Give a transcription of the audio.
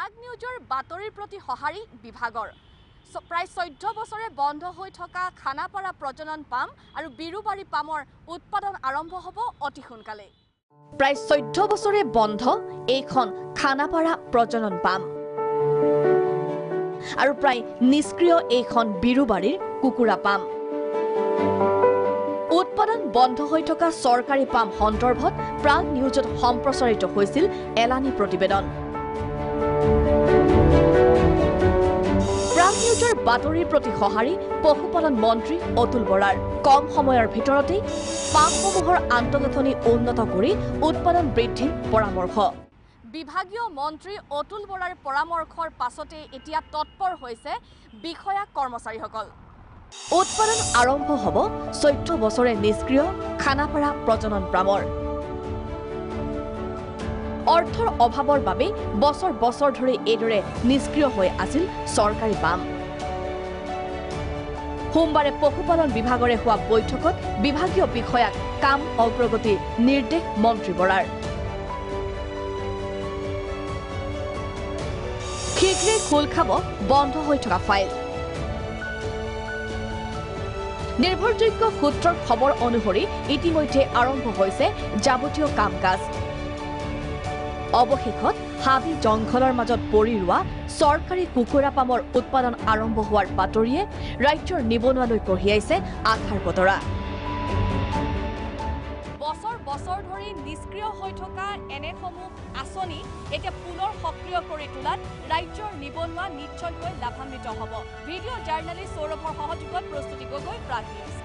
প্ৰাগ নিউজৰ বাতৰিৰ প্ৰতি সঁহাৰি বিভাগৰ প্ৰায় 14 বছৰে বন্ধ হৈ থকা খানাপাৰা প্ৰজনন পাম আৰু বিৰুবাৰী পামৰ উৎপাদন আৰম্ভ হ'ব অতি সোনকালে। প্ৰায় 14 বছৰে বন্ধ এইখন খানাপাৰা প্ৰজনন পাম আৰু প্ৰায় নিষ্ক্ৰিয় এইখন বিৰুবাৰীৰ কুকুৰা পাম। উৎপাদন বন্ধ হৈ থকা চৰকাৰী পাম সন্দৰ্ভত প্ৰাগ নিউজত সম্প্ৰচাৰিত হৈছিল এলানি প্ৰতিবেদন। প্ৰাগ নিউজৰ বাতৰিৰ প্ৰতি সঁহাৰি পশুপালন মন্ত্ৰী অতুল বৰাৰ কম সময়ৰ ভিতৰতেই পামসমূহৰ আন্তঃগাঁথনি উন্নত কৰি উৎপাদন বৃদ্ধিৰ পৰামৰ্শ। বিভাগীয় মন্ত্ৰী অতুল বৰাৰ পৰামৰ্শৰ পাছতে এতিয়া তৎপৰ হৈছে বিষয়া কৰ্মচাৰীসকল। উৎপাদন আৰম্ভ হ'ব 14 বছৰে নিষ্ক্ৰিয় খানাপাৰা প্ৰজনন পামৰ। অৰ্থৰ অভাৱৰ বাবে বছৰ বছৰ ধৰি এইদৰে নিষ্ক্ৰিয় হৈ আছিল চৰকাৰী পাম। সোমবাৰে পশুপালন বিভাগৰে হোৱা বৈঠকত বিভাগীয় বিষয়াক কাম অগ্ৰগতিৰ নিৰ্দেশ মন্ত্ৰী বৰাৰ। শীঘ্ৰেই খোল খাব বন্ধ হৈ থকা ফাইল। নিৰ্ভৰযোগ্য সূত্ৰৰ খবৰ অনুসৰি ইতিমধ্যে আৰম্ভ হৈছে যাৱতীয় কাম কাজ। অৱশেষত হাবি জংঘলৰ মাজত পৰি ৰোৱা চৰকাৰী কুকুৰা পামৰ উৎপাদন আৰম্ভ হোৱাৰ বাতৰিয়ে ৰাজ্যৰ নিবনুৱালৈ কঢ়িয়াইছে আশাৰ বতৰা। বছৰ বছৰ ধৰি নিষ্ক্ৰিয় হৈ থকা এনেসমূহ আঁচনি এতিয়া পুনৰ সক্ৰিয় কৰি তোলাত ৰাজ্যৰ নিবনুৱা নিশ্চয়কৈ লাভান্বিত হ'ব। ভিডিঅ' জাৰ্নেলিষ্ট সৌৰভৰ সহযোগত প্ৰস্তুতি গগৈ, প্ৰাগ নিউজ।